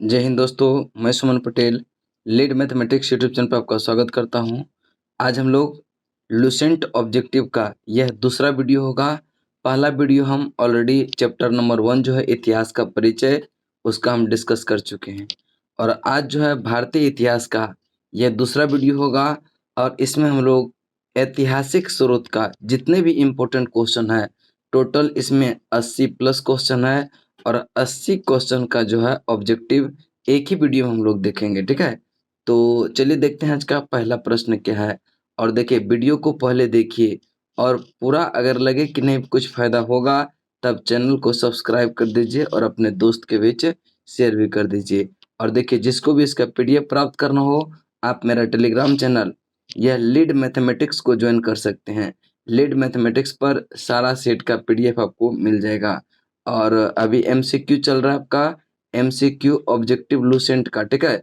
जय हिंद दोस्तों, मैं Suman Patel lead mathematics YouTube channel पर आपका स्वागत करता हूं। आज हम लोग लुसेंट ऑब्जेक्टिव का यह दूसरा वीडियो होगा। पहला वीडियो हम ऑलरेडी चैप्टर नंबर 1 जो है इतिहास का परिचय, उसका हम डिस्कस कर चुके हैं। और आज जो है भारतीय इतिहास का यह दूसरा वीडियो होगा और इसमें हम लोग ऐतिहासिक स्रोत का जितने भी इम्पोर्टेंट क्वेश्चन है, टोटल इसमें 80 प्लस क्वेश्चन है और 80 क्वेश्चन का जो है ऑब्जेक्टिव एक ही वीडियो में हम लोग देखेंगे। ठीक है, तो चलिए देखते हैं आज का पहला प्रश्न क्या है। और देखिए, वीडियो को पहले देखिए और पूरा अगर लगे कि नहीं कुछ फायदा होगा तब चैनल को सब्सक्राइब कर दीजिए और अपने दोस्त के बीच शेयर भी कर दीजिए। और देखिए, जिसको भी इसका पीडीएफ प्राप्त करना हो आप मेरा टेलीग्राम चैनल यह लीड मैथमेटिक्स को ज्वाइन कर सकते हैं। लीड मैथमेटिक्स पर सारा सेट का पीडीएफ आपको मिल जाएगा। और अभी एमसीक्यू चल रहा है आपका, एमसीक्यू ऑब्जेक्टिव लुसेंट का। ठीक है,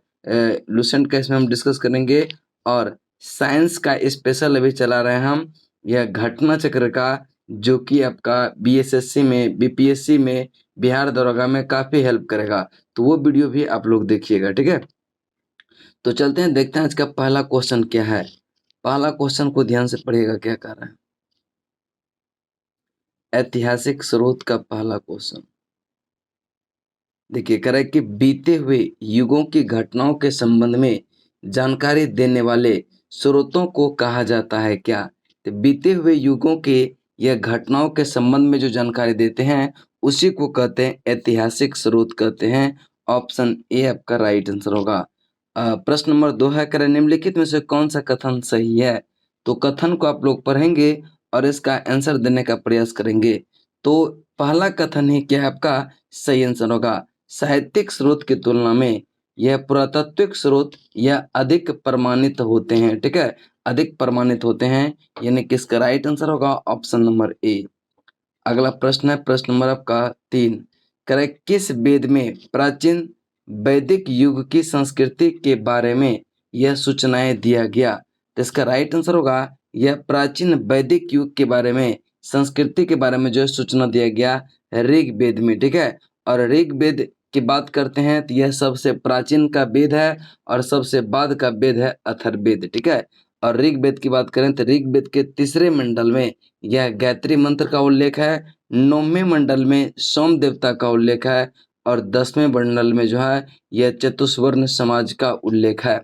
लुसेंट का इसमें हम डिस्कस करेंगे। और साइंस का स्पेशल अभी चला रहे हैं हम, यह घटना चक्र का, जो कि आपका बीएसएससी में, बीपीएससी में, बिहार दरोगा में काफी हेल्प करेगा। तो वो वीडियो भी आप लोग देखिएगा। ठीक है, तो चलते हैं, देखते हैं आज का पहला क्वेश्चन क्या है। पहला क्वेश्चन को ध्यान से पढ़िएगा, क्या कर रहा है। ऐतिहासिक स्रोत का पहला क्वेश्चन देखिए, कह रहा है कि बीते हुए युगों की घटनाओं के संबंध में जानकारी देने वाले स्रोतों को कहा जाता है क्या। तो बीते हुए युगों के यह घटनाओं के संबंध में जो जानकारी देते हैं उसी को कहते हैं ऐतिहासिक स्रोत कहते हैं। ऑप्शन ए आपका राइट आंसर होगा। प्रश्न नंबर 2 है, कह रहे निम्नलिखित में से कौन सा कथन सही है। तो कथन को आप लोग पढ़ेंगे और इसका आंसर देने का प्रयास करेंगे। तो पहला कथन ही क्या है आपका सही आंसर होगा। साहित्यिक स्रोत की तुलना में यह पुरातात्विक स्रोत यह अधिक प्रमाणित होते हैं। ठीक है, अधिक प्रमाणित होते हैं, यानी कि इसका राइट आंसर होगा ऑप्शन नंबर ए। अगला प्रश्न है, प्रश्न नंबर आपका 3, करे किस वेद में प्राचीन वैदिक युग की संस्कृति के बारे में यह सूचनाएं दिया गया। तो इसका राइट आंसर होगा यह प्राचीन वैदिक युग के बारे में, संस्कृति के बारे में जो है सूचना दिया गया ऋग्वेद में। ठीक है, और ऋग्वेद की बात करते हैं तो यह सबसे प्राचीन का वेद है और सबसे बाद का वेद है अथर्ववेद। ठीक है, और ऋग्वेद की बात करें तो ऋग्वेद के तीसरे मंडल में यह गायत्री मंत्र का उल्लेख है, 9वें मंडल में सोम देवता का उल्लेख है और 10वें मंडल में जो है यह चतुष्वर्ण समाज का उल्लेख है।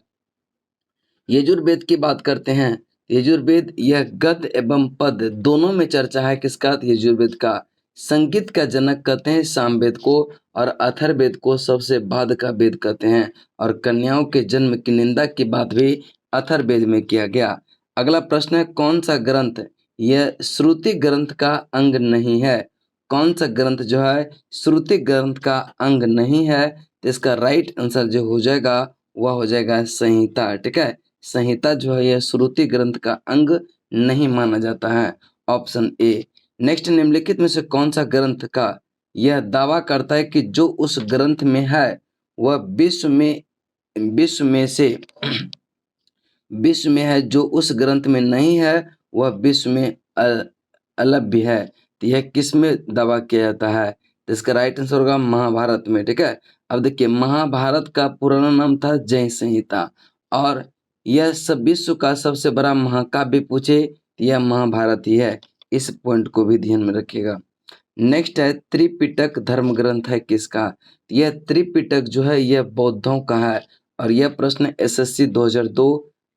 यजुर्वेद की बात करते हैं, यजुर्वेद यह गद्य एवं पद दोनों में चर्चा है किसका, यजुर्वेद का। संगीत का जनक कहते हैं सामवेद को और अथर्ववेद को सबसे बाद का वेद कहते हैं। और कन्याओं के जन्म की निंदा की बात भी अथर्ववेद में किया गया। अगला प्रश्न है, कौन सा ग्रंथ यह श्रुति ग्रंथ का अंग नहीं है। कौन सा ग्रंथ जो है श्रुति ग्रंथ का अंग नहीं है। तो इसका राइट आंसर जो हो जाएगा वह हो जाएगा संहिता। ठीक है, संहिता जो है यह श्रुति ग्रंथ का अंग नहीं माना जाता है, ऑप्शन ए। नेक्स्ट, निम्नलिखित में से कौन सा ग्रंथ का यह दावा करता है कि जो उस ग्रंथ में है वह विश्व में से विश्व में है, जो उस ग्रंथ में नहीं है वह विश्व में अलभ्य है। तो यह किस में दावा किया जाता है। तो इसका राइट आंसर होगा महाभारत में। ठीक है, अब देखिए, महाभारत का पुराना नाम था जय संहिता और यह सब विश्व का सबसे बड़ा महाकाव्य पूछे तो यह महाभारत ही है। इस पॉइंट को भी ध्यान में रखिएगा। नेक्स्ट है, त्रिपिटक धर्म ग्रंथ है किसका। यह त्रिपिटक जो है यह बौद्धों का है और यह प्रश्न एसएससी 2002,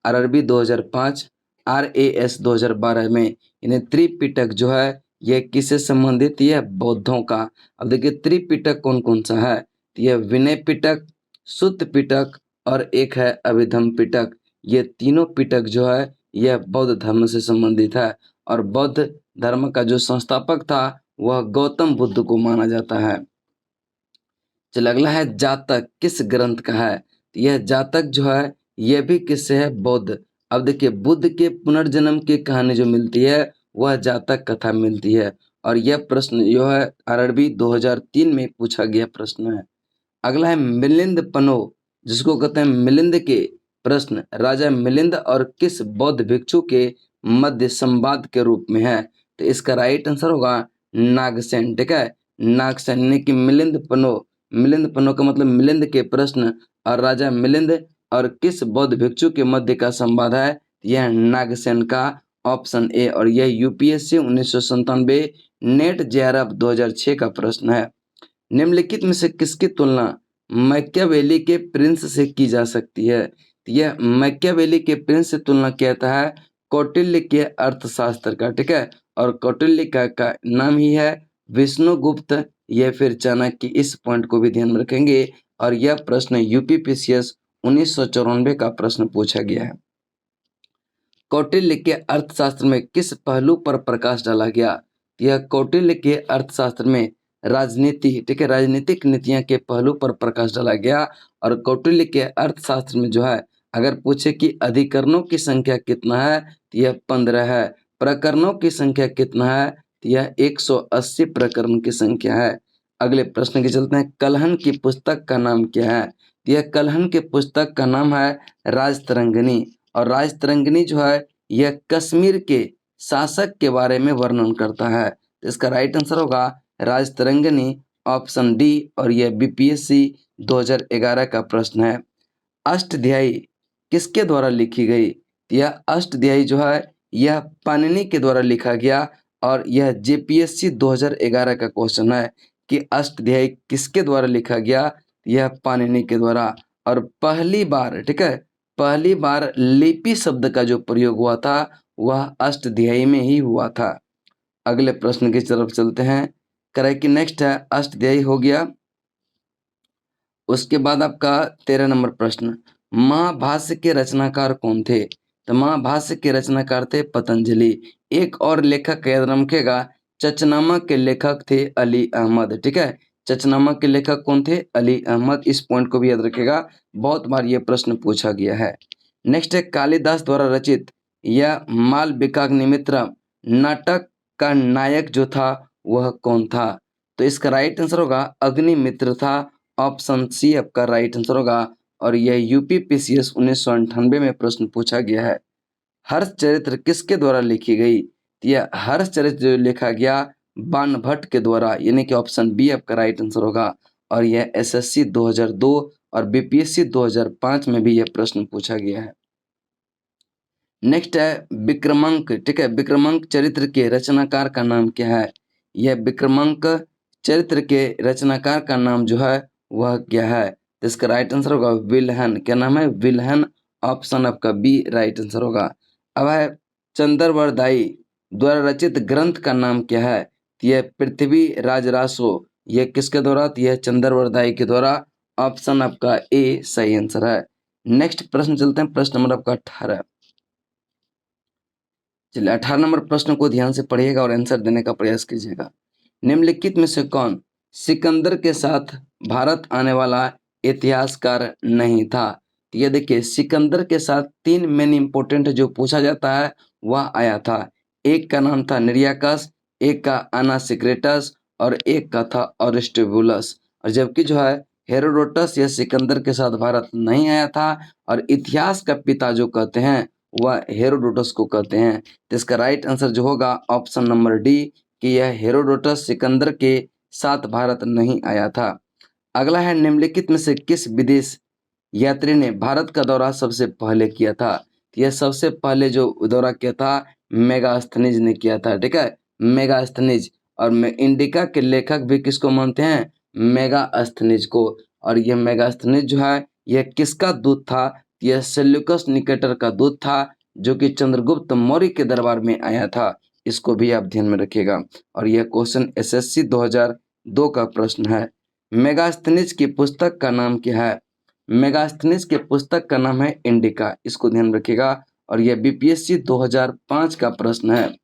आरआरबी 2005, आरएएस 2012 में, यानी त्रिपिटक जो है यह किससे संबंधित, यह बौद्धों का। अब देखिए, त्रिपिटक कौन कौन सा है, यह विनय पिटक, सुत्त पिटक और एक है अभिधम पिटक। ये तीनों पिटक जो है यह बौद्ध धर्म से संबंधित है और बौद्ध धर्म का जो संस्थापक था वह गौतम बुद्ध को माना जाता है। चल अगला है, जातक किस ग्रंथ का है। यह जातक जो है यह भी किससे है, बौद्ध। अब देखिए, बुद्ध के पुनर्जन्म की कहानी जो मिलती है वह जातक कथा मिलती है और यह प्रश्न जो है आरआरबी 2003 में पूछा गया प्रश्न है। अगला है मिलिंद पनो, जिसको कहते हैं मिलिंद के प्रश्न राजा मिलिंद और किस बौद्ध भिक्षु के मध्य संवाद के रूप में है। तो इसका राइट आंसर होगा नागसेन। ठीक है, नागसेन, यानी कि मिलिंद पनो मिलिंद पन्नों का मतलब मिलिंद के प्रश्न और राजा मिलिंद और किस बौद्ध भिक्षु के मध्य का संवाद है? यह नागसेन का, ऑप्शन ए। और यह यूपीएससी 1997 नेट जेआरएफ 2006 का प्रश्न है। निम्नलिखित में से किसकी तुलना मैकियावेली के प्रिंस से की जा सकती है? तो यह मैकियावेली के प्रिंस से तुलना कहता है कौटिल्य के अर्थशास्त्र का, ठीक है। और कौटिल्य का नाम ही है विष्णुगुप्त या फिर चाणक्य। इस पॉइंट को भी ध्यान में रखेंगे। और यह प्रश्न यूपीपीसीएस 1994 का प्रश्न पूछा गया है। कौटिल्य के अर्थशास्त्र में किस पहलू पर प्रकाश डाला गया? यह कौटिल्य के अर्थशास्त्र में राजनीति, ठीक है, राजनीतिक नीतियां के पहलू पर प्रकाश डाला गया। और कौटिल्य के अर्थशास्त्र में जो है, अगर पूछे कि अधिकरणों की संख्या कितना है, तो यह 15 है। प्रकरणों की संख्या कितना है? तो यह 180 प्रकरण की संख्या है। अगले प्रश्न की चलते हैं। कलहन की पुस्तक का नाम क्या है? तो यह कलहन की पुस्तक का नाम है राजतरंगिणी। और राजतरंगिणी जो है यह कश्मीर के शासक के बारे में वर्णन करता है। तो इसका राइट आंसर होगा राजतरंगिणी, ऑप्शन डी। और यह बीपीएससी 2011 का प्रश्न है। अष्टध्यायी किसके द्वारा लिखी गई? यह अष्टध्यायी जो है यह पाणिनि के द्वारा लिखा गया। और यह जेपीएससी 2011 का क्वेश्चन है कि अष्टध्यायी किसके द्वारा लिखा गया? यह पाणिनि के द्वारा। और पहली बार, ठीक है, पहली बार लिपि शब्द का जो प्रयोग हुआ था वह अष्टध्यायी में ही हुआ था। अगले प्रश्न की तरफ चलते हैं। करेक्ट नेक्स्ट है अष्टध्यायी हो गया। उसके बाद आपका 13 नंबर प्रश्न, महाभाष्य के रचनाकार कौन थे? तो महाभाष्य के रचनाकार थे पतंजलि। एक और लेखक याद रखेगा, चचनामा के लेखक थे अली अहमद, ठीक है। चचनामा के लेखक कौन थे? अली अहमद। इस पॉइंट को भी याद रखेगा, बहुत बार यह प्रश्न पूछा गया है। नेक्स्ट है कालिदास द्वारा रचित यह मालविकाग्निमित्र नाटक का नायक जो था वह कौन था? तो इसका राइट आंसर होगा अग्निमित्र था, ऑप्शन सी आपका राइट आंसर होगा। और यह यूपीपीसीएस 1998 में प्रश्न पूछा गया है। हर्ष चरित्र किसके द्वारा लिखी गई? तो यह हर्ष चरित्र जो लिखा गया बाणभट्ट के द्वारा, यानी कि ऑप्शन बी आपका राइट आंसर होगा। और यह एसएससी 2002 और बीपीएससी 2005 में भी यह प्रश्न पूछा गया है। नेक्स्ट है विक्रमांक, ठीक है। विक्रमांक चरित्र के रचनाकार का नाम क्या है? यह विक्रमांक चरित्र के रचनाकार का नाम जो है वह क्या है? तो इसका राइट आंसर होगा विल्हन। क्या नाम है? विल्हन, ऑप्शन आपका बी राइट आंसर होगा। अब है चंद्रवरदाई द्वारा रचित ग्रंथ का नाम क्या है? तो यह पृथ्वी राजरासो। यह किसके द्वारा? तो यह चंद्रवरदाई के द्वारा, ऑप्शन आपका ए सही आंसर है। नेक्स्ट प्रश्न चलते हैं, प्रश्न नंबर आपका 18। चलिए 18 नंबर प्रश्न को ध्यान से पढ़िएगा और आंसर देने का प्रयास कीजिएगा। निम्नलिखित में से कौन सिकंदर के साथ भारत आने वाला इतिहासकार नहीं था? तो ये देखिए, सिकंदर के साथ 3 मेन इंपोर्टेंट जो पूछा जाता है वह आया था। एक का नाम था निरियाकस, एक का अनासिक्रेटस और एक का था अरिस्टोबुलस। और जबकि जो है हेरोडोटस या सिकंदर के साथ भारत नहीं आया था। और इतिहास का पिता जो कहते हैं वह हेरोडोटस को कहते हैं। तो इसका राइट आंसर जो होगा ऑप्शन नंबर डी कि यह हेरोडोटस सिकंदर के साथ भारत नहीं आया था। अगला है निम्नलिखित में से किस विदेश यात्री ने भारत का दौरा सबसे पहले किया था? तो यह सबसे पहले जो दौरा किया था मेगास्थनीज ने किया था, ठीक है, मेगास्थनीज। और इंडिका के लेखक भी किसको मानते हैं? मेगास्थनीज को। और यह मेगास्थनीज जो है यह किसका दूत था? यह सेल्यूकस निकेटर का दूत था जो कि चंद्रगुप्त मौर्य के दरबार में आया था। इसको भी आप ध्यान में रखिएगा। और यह क्वेश्चन एसएससी 2002 का प्रश्न है। मेगास्थनीज की पुस्तक का नाम क्या है? मेगास्थनीज के पुस्तक का नाम है इंडिका। इसको ध्यान रखिएगा। और यह बीपीएससी 2005 का प्रश्न है।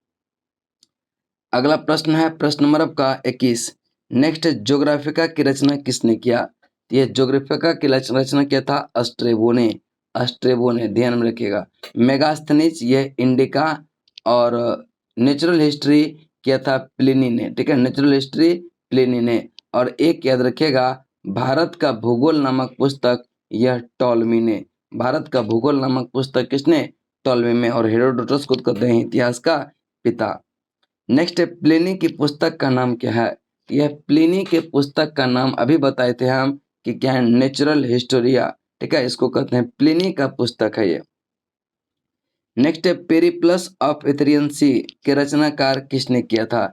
अगला प्रश्न है प्रश्न नंबर आपका 21। नेक्स्ट, ज्योग्राफिका की रचना किसने किया? यह ज्योग्राफिका की रचना किया था स्ट्रेबो ने। स्ट्रेबो ने, ध्यान में रखिएगा। मेगास्थनीज यह इंडिका। और नेचुरल हिस्ट्री किया था प्लिनी ने, ठीक है, नेचुरल हिस्ट्री प्लिनी ने। और एक याद रखिएगा, भारत का भूगोल नामक पुस्तक यह टॉलमी ने। भारत का भूगोल नामक पुस्तक किसने? टॉलमी में। और हेरोडोटस को कहते हैं इतिहास का पिता। नेक्स्ट है प्लिनी की पुस्तक का नाम क्या है? यह प्लिनी के पुस्तक का नाम अभी बताए थे हम कि क्या है, नेचुरल हिस्टोरिया। ठीक है, इसको कहते हैं प्लिनी का पुस्तक है ये। नेक्स्ट है पेरिप्लस ऑफ एथेरियन सी के रचनाकार किसने किया था।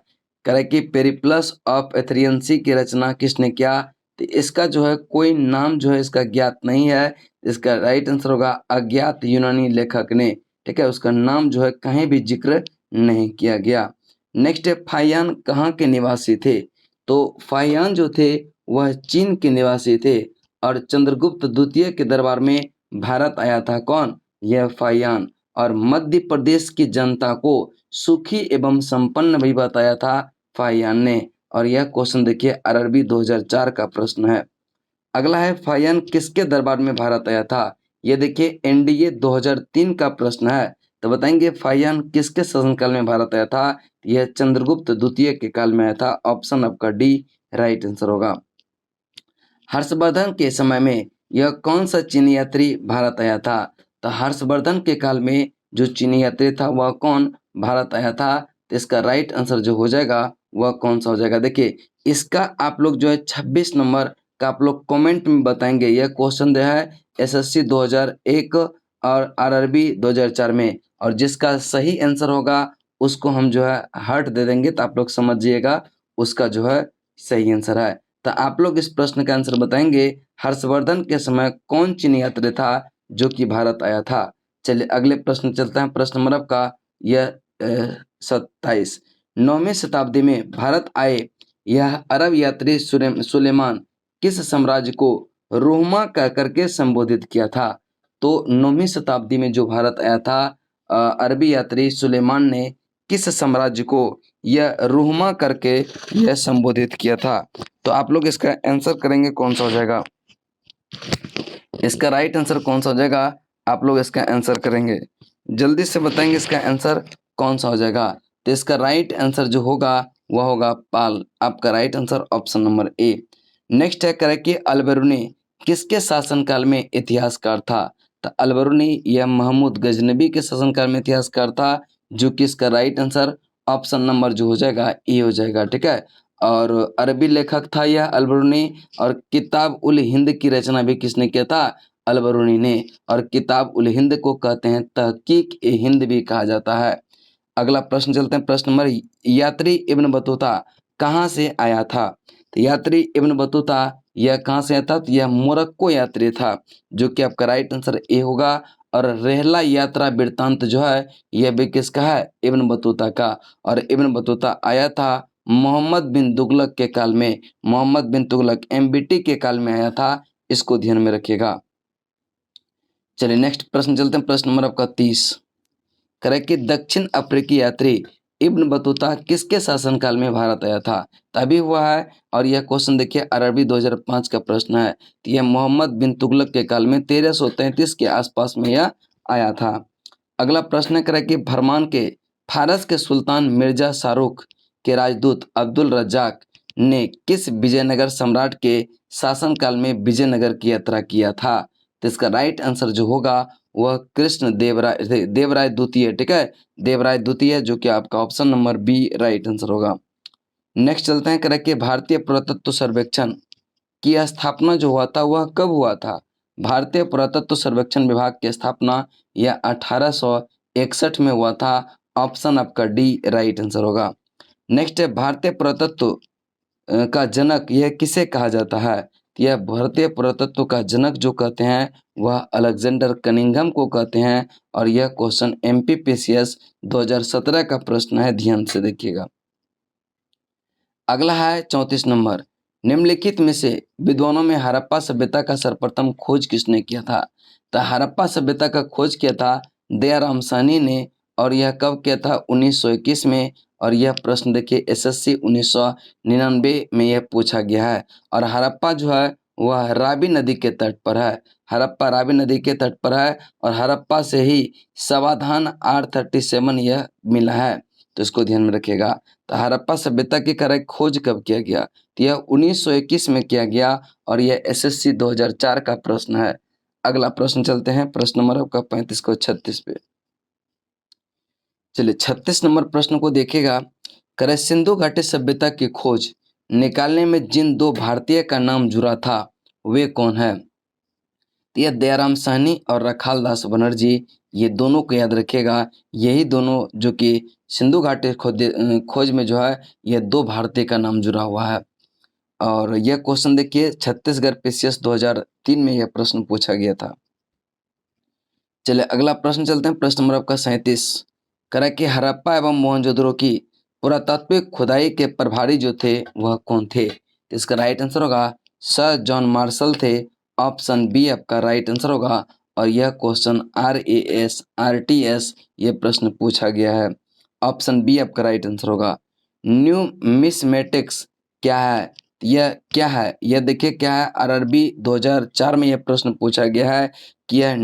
कह रहा है कि पेरिप्लस ऑफ एथेरियन सी की रचना किसने किया। तो इसका जो है कोई नाम जो है इसका ज्ञात नहीं है। इसका राइट आंसर होगा अज्ञात यूनानी लेखक ने। ठीक है, उसका नाम जो है कहीं भी जिक्र नहीं किया गया। नेक्स्ट है फाहियान कहाँ के निवासी थे। तो फाहियान जो थे वह चीन के निवासी थे और चंद्रगुप्त द्वितीय के दरबार में भारत आया था। कौन? यह फाहियान। और मध्य प्रदेश की जनता को सुखी एवं संपन्न भी बताया था फाहियान ने। और यह क्वेश्चन देखिए आरआरबी 2004 का प्रश्न है। अगला है फाहियान किसके दरबार में भारत आया था। यह देखिए एनडीए 2003 का प्रश्न है। तो बताएंगे फाहियान किसके शासनकाल में भारत आया था। यह चंद्रगुप्त द्वितीय के काल में आया था। ऑप्शन आपका डी राइट आंसर होगा। हर्षवर्धन के समय में यह कौन सा चीनी यात्री भारत आया था। तो हर्षवर्धन के काल में जो चीनी यात्री था वह कौन भारत आया था। तो इसका राइट आंसर जो हो जाएगा वह कौन सा हो जाएगा। देखिए इसका आप लोग जो है 26 नंबर का आप लोग कमेंट में बताएंगे। यह क्वेश्चन दिया है एसएससी 2001 और आरआरबी 2004 में। और जिसका सही आंसर होगा उसको हम जो है हार्ट दे देंगे। तो आप लोग समझिएगा उसका जो है सही आंसर है। तो आप लोग इस प्रश्न का आंसर बताएंगे हर्षवर्धन के समय कौन चीनी यात्री था जो कि भारत आया था। चलिए अगले प्रश्न चलते हैं। प्रश्न नंबर आपका यह 27। 9वीं शताब्दी में भारत आए यह अरब यात्री सुलेमान किस साम्राज्य को रोमा कह करके संबोधित किया था। तो 9वीं शताब्दी में जो भारत आया था अरबी यात्री सुलेमान ने किस साम्राज्य को यह रोमा करके यह संबोधित किया था। तो आप लोग इसका आंसर करेंगे कौन सा हो जाएगा। इसका राइट आंसर कौन सा हो जाएगा। आप लोग इसका आंसर करेंगे जल्दी से बताएंगे इसका आंसर कौन सा हो जाएगा। तो इसका राइट आंसर जो होगा वह होगा पाल। आपका right answer option number A. Next है करें कि अलबरूनी किसके शासनकाल में इतिहासकार था। तो अलबरूनी यह महमूद गजनबी के शासनकाल में इतिहासकार था। जो कि इसका राइट आंसर ऑप्शन नंबर जो हो जाएगा ए हो जाएगा। ठीक है, और अरबी लेखक था यह अलबरूनी। और किताब उल हिंद की रचना भी किसने किया था। अलबरूनी ने। और किताब उल हिंद को कहते हैं तहकीक ए हिंद भी कहा जाता है। अगला प्रश्न चलते हैं। प्रश्न नंबर यात्री इब्न बतूता कहाँ से आया था। तो यात्री इब्न बतूता यह कहाँ से आया था। तो यह मोरक्को यात्री था। जो कि आपका राइट आंसर ए होगा। और रहला यात्रा वृत्तांत जो है यह भी किसका है इब्न बतूता का। और इब्न बतूता आया था मोहम्मद बिन तुगलक के काल में। मोहम्मद बिन तुगलक एमबीटी के काल में आया था। इसको ध्यान में रखिएगा। चलिए नेक्स्ट प्रश्न चलते हैं। प्रश्न नंबर आपका 30 करें कि दक्षिण अफ्रीकी यात्री इब्न बतूता किसके शासनकाल में भारत आया था। तभी हुआ है। और यह क्वेश्चन देखिए आरआरबी 2005 का प्रश्न है। तो यह मोहम्मद बिन तुगलक के काल में 1333 के आसपास में यह आया था। अगला प्रश्न करें कि फरमान के फारस के सुल्तान मिर्जा शाहरुख के राजदूत अब्दुल रज्जाक ने किस विजयनगर सम्राट के शासनकाल में विजयनगर की यात्रा किया था। तो इसका राइट आंसर जो होगा वह कृष्ण देवराय द्वितीय। ठीक है, देवराय द्वितीय जो कि आपका option number B right answer होगा। नेक्स्ट चलते हैं करें कि भारतीय पुरातत्व सर्वेक्षण की स्थापना जो हुआ था वह कब हुआ था। भारतीय पुरातत्व सर्वेक्षण विभाग की स्थापना यह 1861 में हुआ था। ऑप्शन आपका डी राइट आंसर होगा। नेक्स्ट है भारतीय पुरातत्व का जनक यह किसे कहा जाता है। यह भारतीय पुरातत्व का जनक जो कहते हैं वह अलेक्जेंडर कनिंघम को कहते हैं। और यह क्वेश्चन एमपीपीसीएस 2017 का प्रश्न है, ध्यान से देखिएगा। अगला है 34 नंबर। निम्नलिखित में से विद्वानों में हड़प्पा सभ्यता का सर्वप्रथम खोज किसने किया था। तो हड़प्पा सभ्यता का खोज किया था दयाराम साहनी ने। और यह कब किया था 1921 में। और यह प्रश्न देखिए एसएससी 1999 में यह पूछा गया है। और हड़प्पा जो है वह रावी नदी के तट पर है। हड़प्पा रावी नदी के तट पर है। और हड़प्पा से ही समाधान R37 यह मिला है। तो इसको ध्यान में रखिएगा। तो हड़प्पा सभ्यता की खोज कब किया गया। तो यह 1921 में किया गया। और यह एसएससी 2004 का प्रश्न है। अगला प्रश्न चलते हैं। प्रश्न नंबर आपका 35 को 36 पे। चलिए 36 नंबर प्रश्न को देखिएगा। सिंधु घाटी सभ्यता की खोज निकालने में जिन दो भारतीय का नाम जुड़ा था वे कौन है? तो यह दयाराम साहनी और रखाल दास बनर्जी, ये दोनों को याद रखिएगा। यही दोनों जो कि सिंधु घाटी खोज में जो है ये दो भारतीय का नाम जुड़ा हुआ है। और यह क्वेश्चन देखिए छत्तीसगढ़ पीसीएस 2003 में यह प्रश्न पूछा गया था। चलिए अगला प्रश्न चलते हैं। प्रश्न नंबर आपका 37 करा कि हड़प्पा एवं मोहनजोदड़ो की पुरातात्विक खुदाई के प्रभारी जो थे वह कौन थे? तो इसका राइट आंसर होगा सर जॉन मार्शल थे। ऑप्शन बी आपका राइट आंसर होगा। और यह क्वेश्चन RAS RTS ये प्रश्न पूछा गया है। ऑप्शन बी आपका राइट आंसर होगा। न्यूमिस्मेटिक्स क्या है? यह क्या है? यह देखिए क्या है। RRB 2004 में यह प्रश्न पूछा गया है कि यह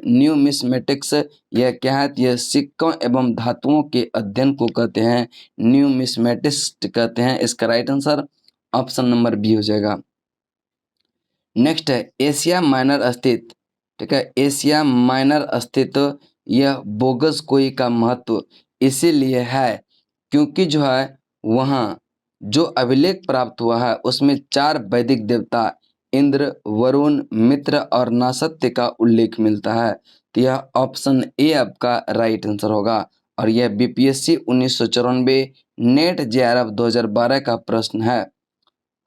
न्यूमिस्मेटिक्स यह क्या है? यह सिक्कों एवं धातुओं के अध्ययन को कहते हैं, न्यूमिस्मेटिस्ट कहते हैं। इसका right answer option number B हो जाएगा। नेक्स्ट है एशिया माइनर स्थित, ठीक है, एशिया माइनर स्थित यह बोगस कोई का महत्व इसीलिए है क्योंकि जो है वहाँ जो अभिलेख प्राप्त हुआ है उसमें 4 वैदिक देवता इंद्र, वरुण, मित्र और नासत्य का उल्लेख मिलता है। तो यह ऑप्शन ए आपका राइट आंसर होगा। और यह BPSC 1994 नेट JRF 2012 का प्रश्न है।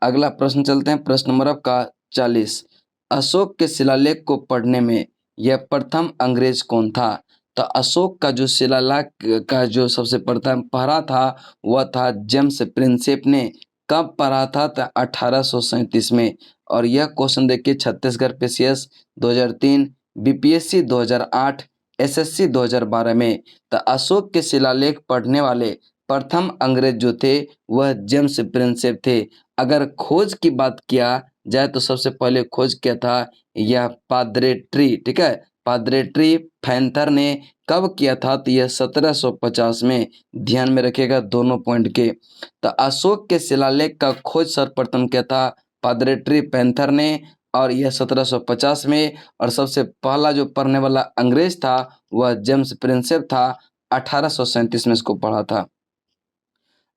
अगला प्रश्न चलते हैं। प्रश्न नंबर आपका 40 अशोक के शिलालेख को पढ़ने में यह प्रथम अंग्रेज कौन था? तो अशोक का जो शिलालेख का जो सबसे प्रथम पढ़ा था वह था जेम्स प्रिंसेप ने। कब पढ़ा था? तो 1837 में। और यह क्वेश्चन देखिए छत्तीसगढ़ PCS 2003, BPSC 2008, SSC 2012 में। तो अशोक के शिलालेख पढ़ने वाले प्रथम अंग्रेज जो थे वह जेम्स प्रिंसेप थे। अगर खोज की बात किया जाए तो सबसे पहले खोज किया था यह पाद्रे ट्री, ठीक है, पाद्रे ट्री पैंथर ने कब किया था? तो यह 1750 में। ध्यान में रखिएगा दोनों पॉइंट के। तो अशोक के शिलालेख का खोज सर्वप्रथम किया था पाद्रे ट्री पैंथर ने और यह 1750 में। और सबसे पहला जो पढ़ने वाला अंग्रेज था वह जेम्स प्रिंसेप था। 1837 में इसको पढ़ा था।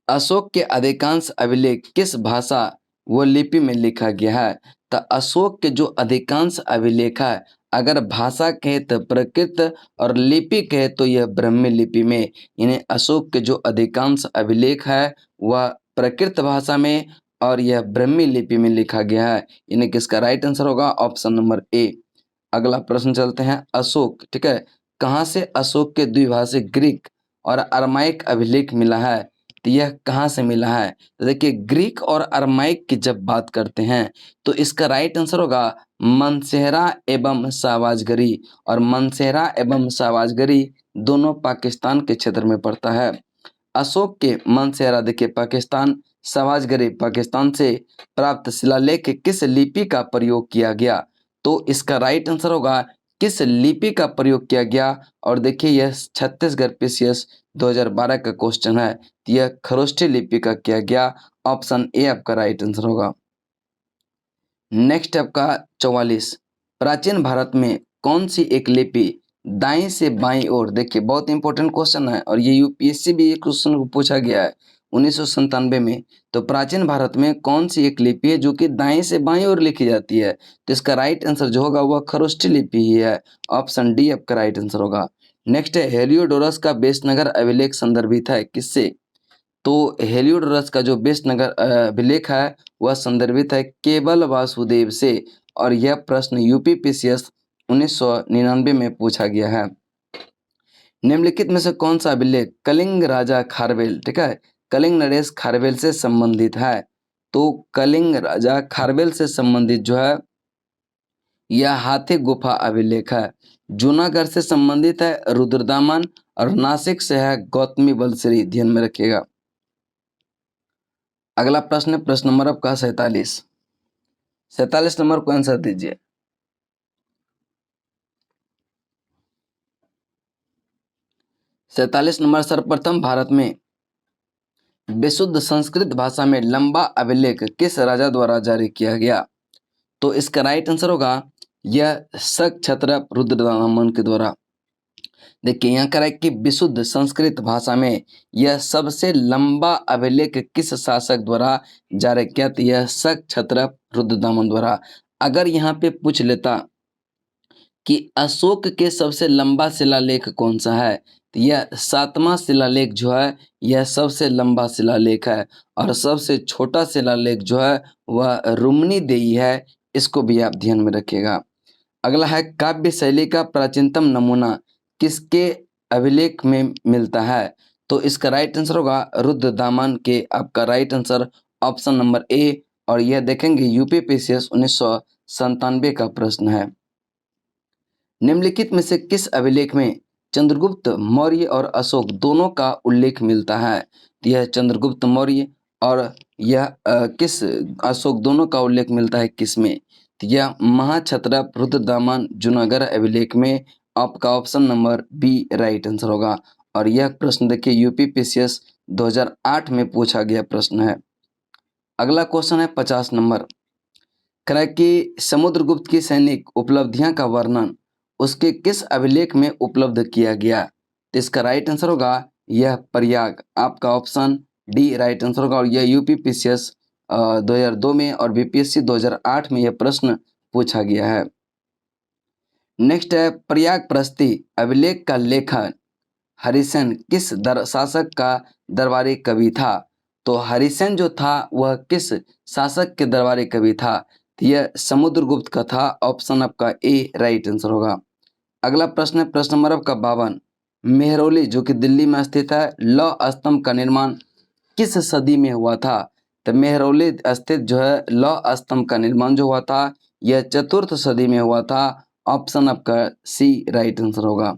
अशोक के अधिकांश अभिलेख किस भाषा व लिपि में लिखा गया है? तो अशोक के जो अधिकांश अभिलेख है अगर भाषा कहे तो प्राकृत और लिपि कहे तो यह ब्राह्मी लिपि में। इन्हें अशोक के जो अधिकांश अभिलेख है वह प्राकृत भाषा में और यह ब्राह्मी लिपि में लिखा गया है। इन्हें किसका राइट आंसर होगा? Option number A. अगला प्रश्न चलते हैं। अशोक, ठीक है, कहाँ से अशोक के द्विभाषिक ग्रीक और अरमाइक अभिलेख मिला है? तो यह कहाँ से मिला है? तो देखिए ग्रीक और अरमाइक की जब बात करते हैं तो इसका राइट आंसर होगा मनसेहरा एवं सावाजगरी। और मनसेहरा एवं सावाजगरी दोनों पाकिस्तान के क्षेत्र में पड़ता है। अशोक के मनसेहरा देखिए पाकिस्तान, सावाजगरी पाकिस्तान से प्राप्त शिलालेख किस लिपि का प्रयोग किया गया? तो इसका राइट आंसर होगा किस लिपि का प्रयोग किया गया। और देखिए यह छत्तीसगढ़ PCS 2012 का क्वेश्चन है। यह खरोष्ठी लिपि का किया गया। ऑप्शन ए आपका राइट आंसर होगा। नेक्स्ट आपका 44 प्राचीन भारत में कौन सी एक लिपि दाएं से बाईं ओर, देखिए बहुत इंपॉर्टेंट क्वेश्चन है और ये UPSC भी एक क्वेश्चन को पूछा गया है 1997 में। तो प्राचीन भारत में कौन सी एक लिपि है जो कि दाएं से बाईं ओर लिखी जाती है? तो इसका राइट आंसर जो होगा वह खरोष्ठी लिपि ही है। ऑप्शन डी आपका राइट आंसर होगा। नेक्स्ट है हेलियोडोरस का बेसनगर अभिलेख संदर्भित है किससे? तो हेलियोडोरस का जो बेसनगर अभिलेख है वह संदर्भित है केवल वासुदेव से। और यह प्रश्न UP PCS 1999 में पूछा गया है। निम्नलिखित में से कौन सा अभिलेख कलिंग राजा खारवेल, ठीक है, कलिंग नरेश खारवेल से संबंधित है? तो कलिंग राजा खारवेल से संबंधित जो है यह हाथी गुफा अभिलेख है। जूनागढ़ से संबंधित है रुद्रदामन और नासिक से है गौतमी बलश्री। ध्यान में रखिएगा। अगला प्रश्न है प्रश्न नंबर आपका 47 नंबर को आंसर दीजिए। 47 नंबर सर्वप्रथम भारत में विशुद्ध संस्कृत भाषा में लंबा अभिलेख किस राजा द्वारा जारी किया गया? तो इसका राइट आंसर होगा यह शक क्षत्रप रुद्रदामन के द्वारा। देखिए यहाँ कह रहा है कि विशुद्ध संस्कृत भाषा में यह सबसे लंबा अभिलेख किस शासक द्वारा जारी किया? तो यह शक क्षत्रप रुद्रदामन द्वारा। अगर यहाँ पे पूछ लेता कि अशोक के सबसे लंबा शिलालेख कौन सा है, तो यह 7वां शिलालेख जो है यह सबसे लंबा शिलालेख है। और सबसे छोटा शिलालेख जो है वह रुम्नी देई है, इसको भी आप ध्यान में रखिएगा। अगला है काव्य शैली का प्राचीनतम नमूना किसके अभिलेख में मिलता है? तो इसका राइट आंसर होगा रुद्रदामन के। आपका right answer option number A. और यह देखेंगे यूपीपीसीएस 1997 का प्रश्न है। निम्नलिखित में से किस अभिलेख में चंद्रगुप्त मौर्य और अशोक दोनों का उल्लेख मिलता है? तो यह चंद्रगुप्त मौर्य और यह किस अशोक दोनों का उल्लेख मिलता है किस में? तो यह महाक्षत्रप रुद्रदामन जूनागढ़ अभिलेख में। आपका option number B right answer होगा। और यह प्रश्न देखिए यूपीपीसीएस 2008 में पूछा गया प्रश्न है। अगला क्वेश्चन है 50 नंबर। कह रहा है कि समुद्रगुप्त की सैनिक उपलब्धियां का वर्णन उसके किस अभिलेख में उपलब्ध किया गया? तो इसका राइट आंसर होगा यह प्रयाग। आपका ऑप्शन डी राइट आंसर होगा। और यह यूपीपीसीएस 2002 में और बीपीएससी 2008 में यह प्रश्न पूछा गया है। नेक्स्ट है प्रयाग प्रस्ती अभिलेख का लेखन हरिसेन किस शासक का दरबारी कवि था? तो हरिसेन जो था वह किस शासक के दरबारी कवि था? तो यह समुद्रगुप्त का था। ऑप्शन आपका ए राइट आंसर होगा। अगला प्रश्न है प्रश्न नंबर आपका 52। मेहरौली जो कि दिल्ली में स्थित है, लौह स्तंभ का निर्माण किस सदी में हुआ था? तो मेहरौली स्थित जो है लौह स्तंभ का निर्माण जो हुआ था यह 4th सदी में हुआ था। ऑप्शन आपका सी राइट आंसर होगा।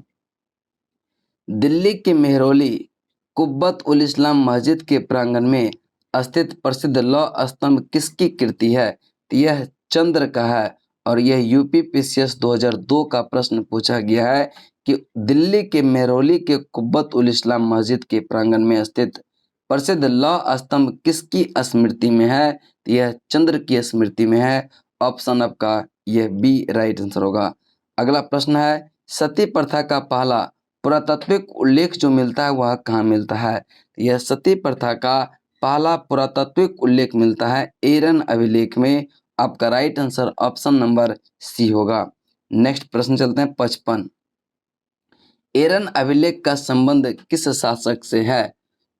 दिल्ली के मेहरौली कुब्बत उल इस्लाम मस्जिद के प्रांगण में स्थित प्रसिद्ध लौह स्तंभ किसकी कृति है? तो यह चंद्र का है। और यह यूपीपीसीएस 2002 का प्रश्न पूछा गया है कि दिल्ली के मेहरौली के कुब्बत उल इस्लाम मस्जिद के प्रांगण में स्थित प्रसिद्ध लौह स्तंभ किसकी स्मृति में है? तो यह चंद्र की स्मृति में है। ऑप्शन आपका यह बी राइट आंसर होगा। अगला प्रश्न है सती प्रथा का पहला पुरातात्विक उल्लेख जो मिलता है वह कहाँ मिलता है? यह सती प्रथा का पहला पुरातात्विक उल्लेख मिलता है एरन अभिलेख में। आपका right answer option number C होगा। नेक्स्ट प्रश्न चलते हैं 55। एरन अभिलेख का संबंध किस शासक से है?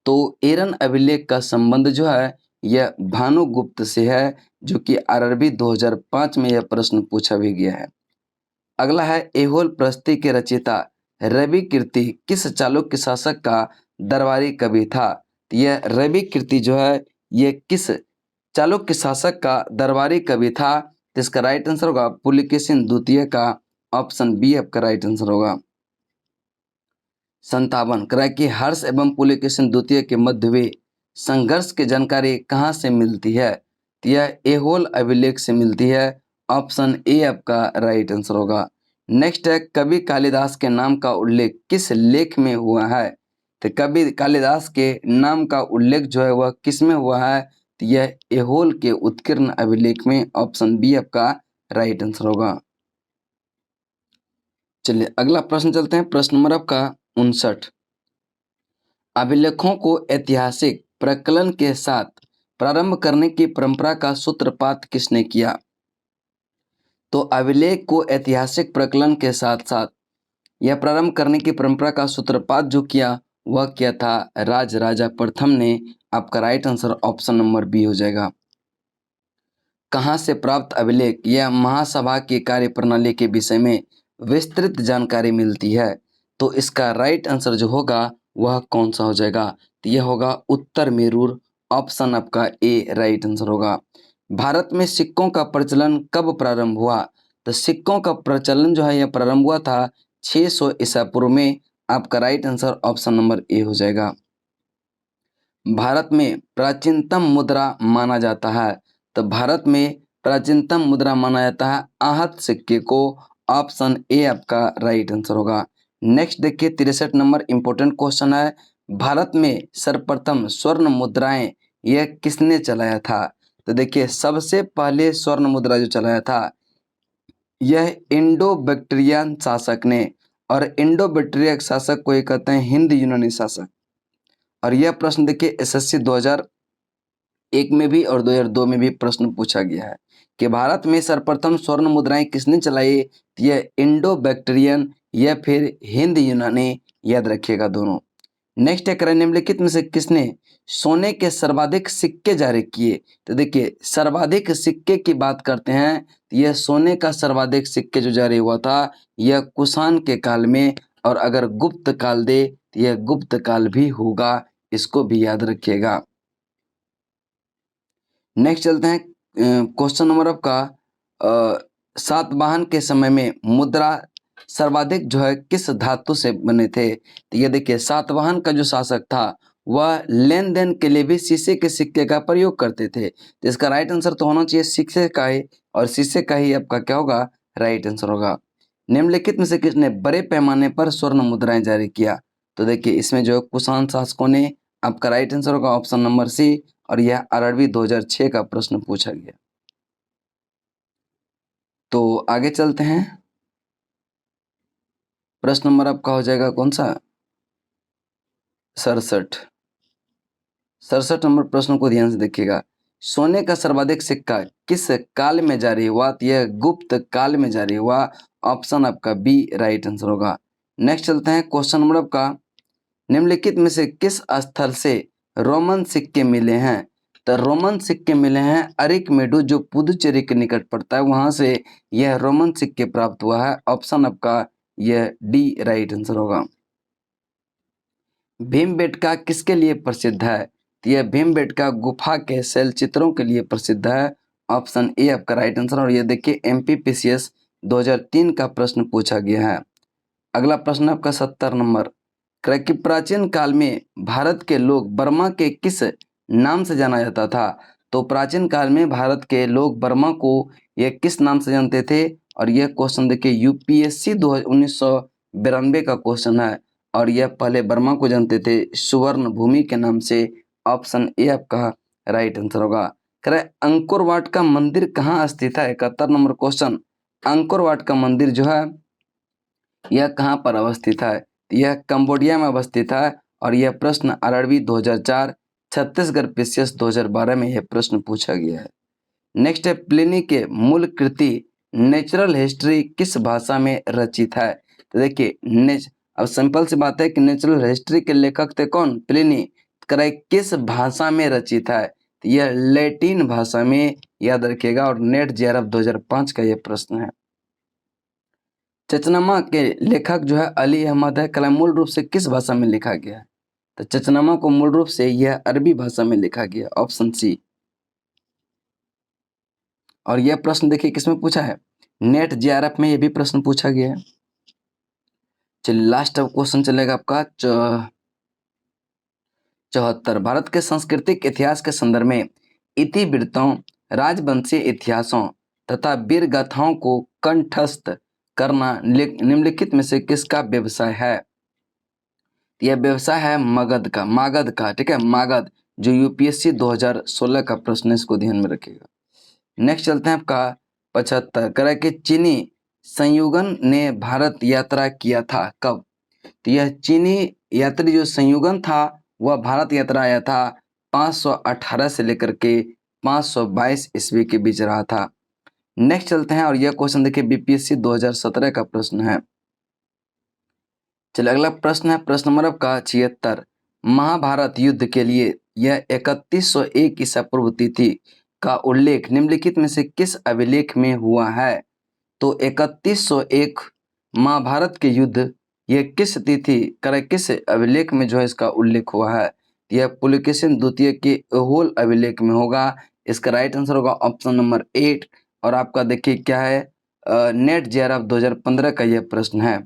तो एरन अभिलेख का संबंध जो है यह भानुगुप्त से है, जो कि आरआरबी 2005 में यह प्रश्न पूछा भी गया है। अगला है ऐहोल प्रस्ती के रचयिता रवि कीर्ति किस चालुक्य शासक का दरबारी कवि था? तो यह रवि कीर्ति जो है यह किस चालुक्य शासक का दरबारी कवि था? तो इसका राइट आंसर होगा पुलकेशिन द्वितीय का। ऑप्शन बी आपका राइट आंसर होगा। 57 कह रहा है कि हर्ष एवं पुलकेशिन द्वितीय के मध्य हुए संघर्ष की जानकारी कहाँ से मिलती है? तो यह ऐहोल अभिलेख से मिलती है। ऑप्शन ए आपका राइट आंसर होगा। नेक्स्ट है कवि कालिदास के नाम का उल्लेख किस लेख में हुआ है? तो कवि कालिदास के नाम का उल्लेख जो है वह किस में हुआ है? तो यह ऐहोल के उत्कीर्ण अभिलेख में। ऑप्शन बी आपका राइट आंसर होगा। चलिए अगला प्रश्न चलते हैं प्रश्न नंबर आपका 59। अभिलेखों को ऐतिहासिक प्रकलन के साथ प्रारंभ करने की परंपरा का सूत्रपात किसने किया? तो अभिलेख को ऐतिहासिक प्रकलन के साथ साथ यह प्रारंभ करने की परंपरा का सूत्रपात जो किया वह क्या था? राजराजा प्रथम ने। आपका right answer option number B हो जाएगा। कहाँ से प्राप्त अभिलेख यह महासभा की कार्य प्रणाली के विषय में विस्तृत जानकारी मिलती है? तो इसका राइट आंसर जो होगा वह कौन सा हो जाएगा? तो यह होगा उत्तर मेरूर। ऑप्शन आपका ए राइट आंसर होगा। भारत में सिक्कों का प्रचलन कब प्रारंभ हुआ? तो सिक्कों का प्रचलन जो है यह प्रारंभ हुआ था 600 ईसा पूर्व में। आपका right answer option number A हो जाएगा। भारत में प्राचीनतम मुद्रा माना जाता है? तो भारत में प्राचीनतम मुद्रा माना जाता है आहत सिक्के को। ऑप्शन ए आपका राइट आंसर होगा। नेक्स्ट देखिए 63 नंबर इंपॉर्टेंट क्वेश्चन है। भारत में सर्वप्रथम स्वर्ण मुद्राएं यह किसने चलाया था? तो देखिए सबसे पहले स्वर्ण मुद्रा जो चलाया था यह इंडो बैक्टीरियन शासक ने। और इंडो बैक्टीरिया शासक को ये कहते हैं हिंद यूनानी शासक। और यह प्रश्न देखिए एसएससी 2001 में भी और 2002 में भी प्रश्न पूछा गया है कि भारत में सर्वप्रथम स्वर्ण मुद्राएं किसने चलाई। यह इंडो बैक्टीरियन या फिर हिंद यूनानी, याद रखिएगा दोनों। नेक्स्ट है करें निम्नलिखित में से किसने सोने के सर्वाधिक सिक्के जारी किए। तो देखिए सर्वाधिक सिक्के की बात करते हैं तो यह सोने का सर्वाधिक सिक्के जो जारी हुआ था यह कुषाण के काल में, और अगर गुप्त काल दे तो यह गुप्त काल भी होगा, इसको भी याद रखिएगा। नेक्स्ट चलते हैं क्वेश्चन नंबर आपका सातवाहन के समय में मुद्रा सर्वाधिक जो है किस धातु से बने थे। तो ये देखिए सातवाहन का जो शासक था वह लेन देन के लिए भी शीशे के सिक्के का प्रयोग करते थे। तो इसका राइट आंसर तो होना चाहिए शीशे का ही, और शीशे का ही आपका क्या होगा, राइट आंसर होगा। निम्नलिखित में से किसने बड़े पैमाने पर स्वर्ण मुद्राएं जारी किया। तो देखिए इसमें जो कुषाण शासकों ने, आपका राइट आंसर होगा ऑप्शन नंबर सी, और यह आरआरबी 2006 का प्रश्न पूछा गया। तो आगे चलते हैं, प्रश्न नंबर आपका हो जाएगा कौन सा, 67 नंबर प्रश्न को ध्यान से देखिएगा। सोने का सर्वाधिक सिक्का किस काल में जारी हुआ। तो यह गुप्त काल में जारी हुआ, ऑप्शन आपका बी राइट आंसर होगा। नेक्स्ट चलते हैं क्वेश्चन नंबर आपका, निम्नलिखित में से किस स्थल से रोमन सिक्के मिले हैं। तो रोमन सिक्के मिले हैं अरिकमेडु जो पुदुचेरी के निकट पड़ता है, वहां से यह रोमन सिक्के प्राप्त हुआ है, ऑप्शन आपका यह डी राइट आंसर होगा। भीमबेटका किसके लिए प्रसिद्ध है। तो यह भीमबेटका गुफा के शैल चित्रों के लिए प्रसिद्ध है, ऑप्शन ए आपका राइट आंसर। और ये देखिए एमपीपीसीएस 2003 का प्रश्न पूछा गया है। अगला प्रश्न आपका 70 नंबर, कि प्राचीन काल में भारत के लोग बर्मा के किस नाम से जाना जाता था। तो प्राचीन काल में भारत के लोग बर्मा को यह किस नाम से जानते थे। और यह क्वेश्चन देखिए यूपीएससी 1992 का क्वेश्चन है, और यह पहले बर्मा को जानते थे सुवर्ण भूमि के नाम से, ऑप्शन ए आपका राइट आंसर होगा। कह रहे अंकोर वाट का मंदिर कहाँ स्थित है। 71 नंबर क्वेश्चन, अंकोर वाट का मंदिर जो है यह कहाँ पर अवस्थित है। यह कंबोडिया में अवस्थित है, और यह प्रश्न आरआरबी 2004, छत्तीसगढ़ पीसीएस 2012 में यह प्रश्न पूछा गया है। नेक्स्ट है प्लिनी के मूल कृति नेचुरल हिस्ट्री किस भाषा में रचित है। तो देखिए अब सिंपल सी बात है कि नेचुरल हिस्ट्री के लेखक थे कौन, प्लिनी। करे किस भाषा में रचित है। तो यह लैटिन भाषा में, याद रखिएगा। और नेट जेआरएफ 2005 का यह प्रश्न है। चचनामा के लेखक जो है अली अहमद है, कला मूल रूप से किस भाषा में लिखा गया है। तो चचनामा को मूल रूप से यह अरबी भाषा में लिखा गया, ऑप्शन सी। और यह प्रश्न देखिए किसमें पूछा है, नेट जेआरएफ में यह भी प्रश्न पूछा गया है। चलिए लास्ट क्वेश्चन चलेगा आपका 74, भारत के सांस्कृतिक इतिहास के संदर्भ में इतिवृत्तों, राजवंशीय इतिहासों तथा वीर गाथाओं को कंठस्थ करना निम्नलिखित में से किसका व्यवसाय है। यह व्यवसाय है मागध का, ठीक है, मागध, जो यूपीएससी 2016 का प्रश्न है, इसको ध्यान में रखिएगा। नेक्स्ट चलते हैं आपका 75, कह कि चीनी संयुगन ने भारत यात्रा किया था कब। तो यह चीनी यात्री जो संयुगन था वह भारत यात्रा आया था 518 से लेकर के 522 ईस्वी के बीच रहा था। नेक्स्ट चलते हैं, और यह क्वेश्चन देखिए बीपीएससी 2017 का प्रश्न है। चलिए अगला प्रश्न है प्रश्न नंबर आपका 76, महाभारत युद्ध के लिए यह 3101 ईसा पूर्व तिथि का उल्लेख निम्नलिखित में से किस अभिलेख में हुआ है। तो 3101 महाभारत के युद्ध यह किस तिथि करे किस अभिलेख में जो है इसका उल्लेख हुआ है। यह पुलकेशिन द्वितीय के अहोल अभिलेख में होगा, इसका राइट आंसर होगा ऑप्शन नंबर 8। और आपका देखिए क्या है, नेट जेआरएफ 2015 का यह प्रश्न है।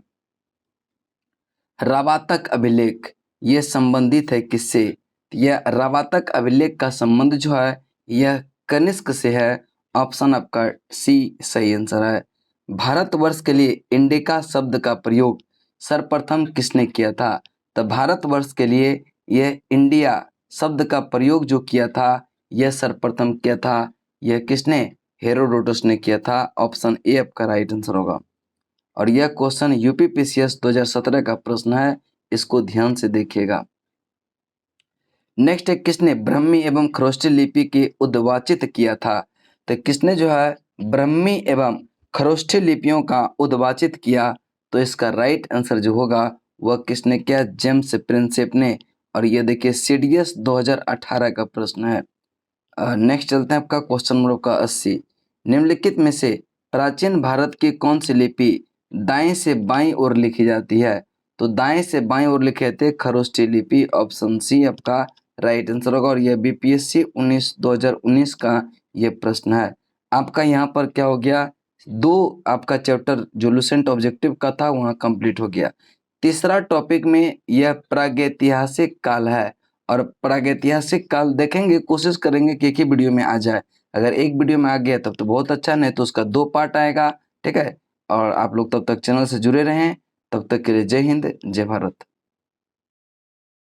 रावातक अभिलेख यह संबंधित है किससे। यह रावातक अभिलेख का संबंध जो है यह कनिष्क से है, ऑप्शन आपका सी सही आंसर है। भारतवर्ष के लिए इंडिका शब्द का प्रयोग सर्वप्रथम किसने किया था। तो भारतवर्ष के लिए यह इंडिया शब्द का प्रयोग जो किया था यह सर्वप्रथम किया था, यह किसने, हेरोडोटस ने किया था, ऑप्शन ए आपका राइट आंसर होगा। और यह क्वेश्चन यूपीपीसीएस 2017 का प्रश्न है, इसको ध्यान से देखिएगा। नेक्स्ट है, किसने ब्राह्मी एवं खरोष्ठी लिपि की उद्वाचित किया था? तो किसने जो है ब्राह्मी एवं खरोष्ठी लिपियों का उद्वाचित किया? तो इसका राइट आंसर जो होगा वह किसने किया? जेम्स प्रिंसेप ने। और ये देखिए सीडीएस 2018 का प्रश्न है। नेक्स्ट चलते हैं आपका क्वेश्चन नंबर का 80। निम्नलिखित में से प्राचीन भारत की कौन सी लिपि दाएं से बाईं ओर लिखी जाती है? तो दाएं से बाईं ओर लिखे थे खरोष्ठी लिपि, ऑप्शन सी आपका राइट आंसर होगा। और यह बीपीएससी 2019 का ये प्रश्न है। आपका यहाँ पर क्या हो गया, दो आपका चैप्टर जो लुसेंट ऑब्जेक्टिव का था वहाँ कंप्लीट हो गया। तीसरा टॉपिक में यह प्रागैतिहासिक काल है, और प्रागैतिहासिक काल देखेंगे, कोशिश करेंगे कि एक ही वीडियो में आ जाए। अगर एक वीडियो में आ गया तब तो बहुत अच्छा, नहीं तो उसका 2 पार्ट आएगा। ठीक है, और आप लोग तब तक चैनल से जुड़े रहें। तब तक के लिए जय हिंद, जय भारत।